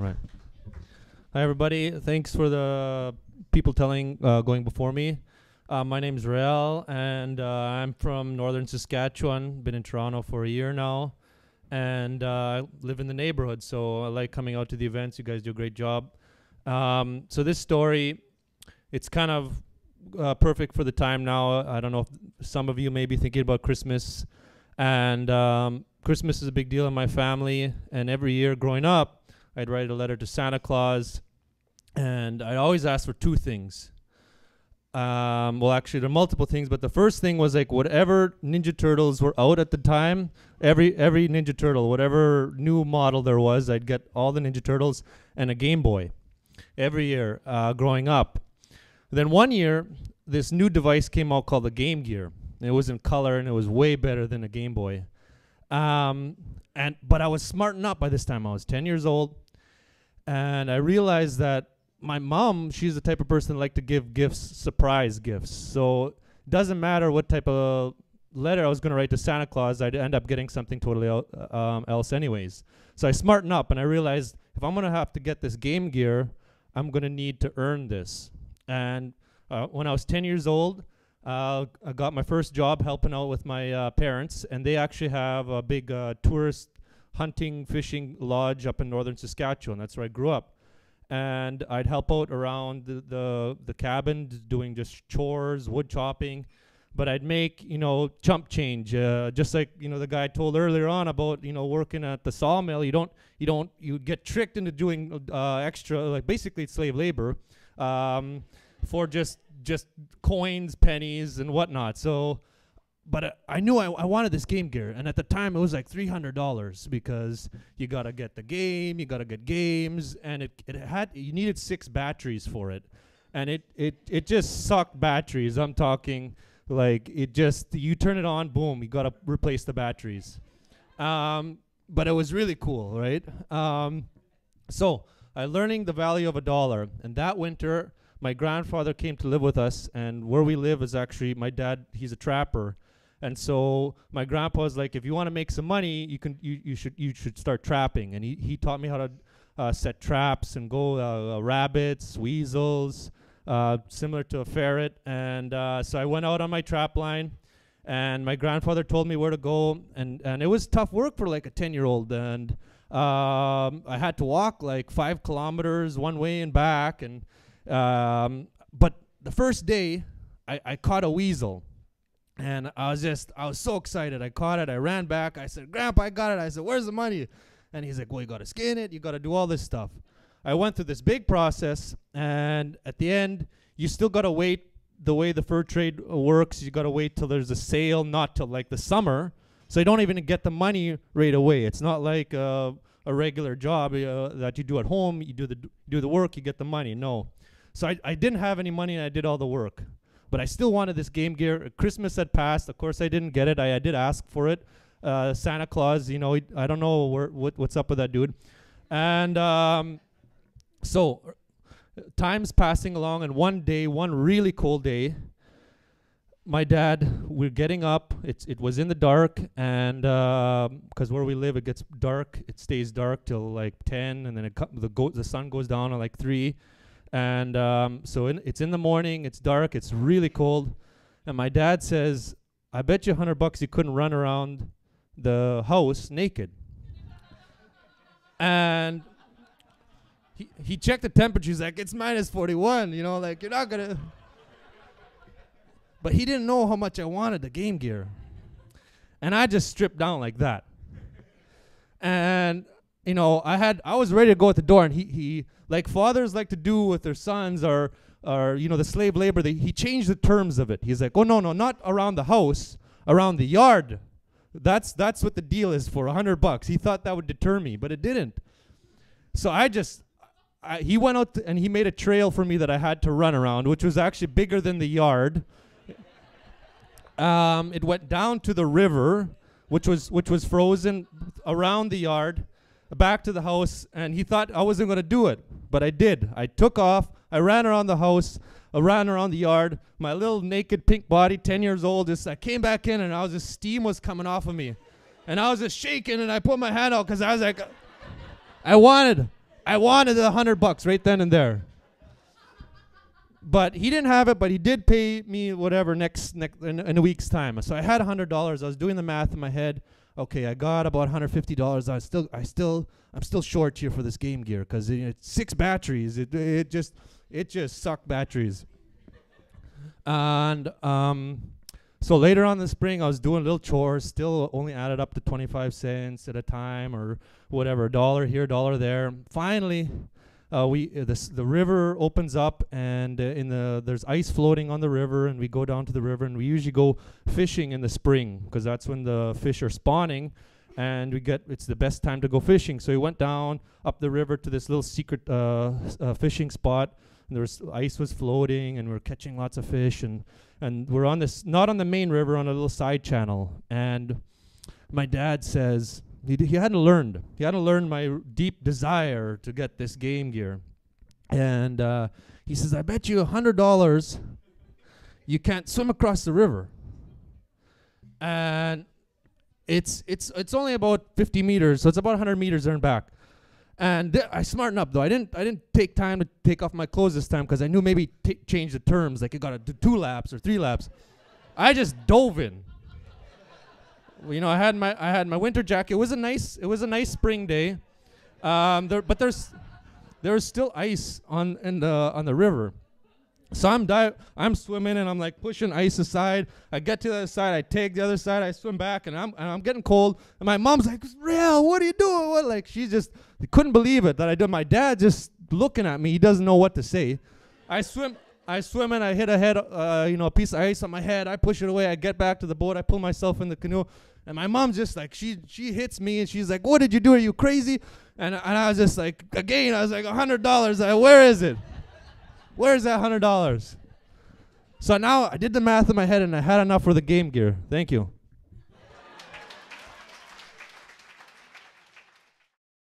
right. Hi, everybody. Thanks for the people going before me. My name's Réal, and I'm from northern Saskatchewan. Been in Toronto for a year now, and I live in the neighborhood, so I like coming out to the events. You guys do a great job. So this story, it's kind of perfect for the time now. I don't know if some of you may be thinking about Christmas, and Christmas is a big deal in my family, and every year growing up, I'd write a letter to Santa Claus, and I'd always ask for two things. Well, actually, there are multiple things, but the first thing was like whatever Ninja Turtles were out at the time, every Ninja Turtle, whatever new model there was, I'd get all the Ninja Turtles and a Game Boy every year growing up. Then one year, this new device came out called the Game Gear. It was in color, and it was way better than a Game Boy. But I was smarting up by this time. I was 10 years old, and I realized that my mom, she's the type of person that like to give gifts, surprise gifts. So it doesn't matter what type of letter I was going to write to Santa Claus, I'd end up getting something totally else anyways. So I smartened up, and I realized if I'm going to have to get this Game Gear, I'm going to need to earn this. And when I was 10 years old, I got my first job helping out with my parents, and they actually have a big tourist hunting, fishing lodge up in northern Saskatchewan. That's where I grew up. And I'd help out around the cabin, doing just chores, wood chopping. But I'd make, chump change, just like, the guy told earlier on about, working at the sawmill. You get tricked into doing extra, like basically it's slave labor, for just coins, pennies, and whatnot. So, but I knew I wanted this Game Gear, and at the time it was like $300 because you gotta get the game, you gotta get games, and you needed 6 batteries for it, and it just sucked batteries. I'm talking like you turn it on, boom, you gotta replace the batteries. But it was really cool, right? So I'm learning the value of $1, and that winter, my grandfather came to live with us, and where we live is actually my dad. He's a trapper, and so my grandpa was like, "If you want to make some money, you should start trapping." And he taught me how to set traps and go rabbits, weasels, similar to a ferret. And so I went out on my trap line, and my grandfather told me where to go, and it was tough work for like a 10-year-old, and I had to walk like 5 kilometers one way and back, and but the first day I caught a weasel, and I was so excited. I caught it. I ran back. I said, "Grandpa, I got it." I said, "Where's the money?" And he's like, "Well, you got to skin it. You got to do all this stuff." I went through this big process, and at the end, you still got to wait. The way the fur trade works, you got to wait till there's a sale, not till like the summer. So you don't even get the money right away. It's not like a regular job that you do at home. You do the work, you get the money. No. So I didn't have any money, and I did all the work. But I still wanted this Game Gear. Christmas had passed. Of course, I didn't get it. I did ask for it. Santa Claus, I don't know what's up with that dude. And so time's passing along, and one really cold day, my dad, we're getting up. It was in the dark, and because where we live, it gets dark. It stays dark till like 10, and then the sun goes down at like 3. And so it's in the morning, it's dark, it's really cold, and my dad says, "I bet you $100 you couldn't run around the house naked." And he checked the temperature. He's like, "It's minus 41, like you're not gonna." But he didn't know how much I wanted the Game Gear, and I just stripped down like that. And I was ready to go at the door, and he like fathers like to do with their sons or the slave labor, he changed the terms of it. He's like, "Oh, no, not around the house, around the yard. That's what the deal is for $100. He thought that would deter me, but it didn't. So he went out and he made a trail for me that I had to run around, which was actually bigger than the yard. It went down to the river, which was frozen around the yard, back to the house, and he thought I wasn't going to do it, but I did. I took off. I ran around the house. I ran around the yard. My little naked pink body, 10 years old, I came back in, and steam was coming off of me. And I was just shaking, and I put my hand out because I was like, I wanted I wanted $100 right then and there. But he didn't have it, but he did pay me whatever next in a week's time. So I had $100. I was doing the math in my head. Okay, I got about $150. I'm still short here for this Game Gear because it's 6 batteries. It just sucked batteries. And so later on in the spring, I was doing little chores. Still only added up to 25 cents at a time or whatever, $1 here, $1 there. Finally, the river opens up, and there's ice floating on the river, and we go down to the river, and we usually go fishing in the spring because that's when the fish are spawning, and it's the best time to go fishing. So we went down up the river to this little secret fishing spot, and ice was floating, and we were catching lots of fish, and we're on this, not on the main river, on a little side channel. And my dad says, he hadn't learned my deep desire to get this Game Gear. And he says, I bet you $100 you can't swim across the river. And it's only about 50 meters, so it's about 100 meters there and back. And I smartened up though. I didn't take time to take off my clothes this time because I knew maybe change the terms, like you got to do 2 laps or 3 laps. I just dove in. Well, you know, I had my winter jacket. It was a nice spring day, but there was still ice on the river. So I'm swimming, and I'm like pushing ice aside. I get to the other side, I take the other side, I swim back, and I'm getting cold. And my mom's like, Réal, what are you doing? What? Like, she just couldn't believe it that I did. My dad just looking at me, he doesn't know what to say. I swim and I hit a piece of ice on my head. I push it away. I get back to the boat. I pull myself in the canoe. And my mom's just like, she hits me, and she's like, what did you do? Are you crazy? And I was just like, again, I was like, $100. Where is it? Where's that $100? So now I did the math in my head, and I had enough for the Game Gear. Thank you.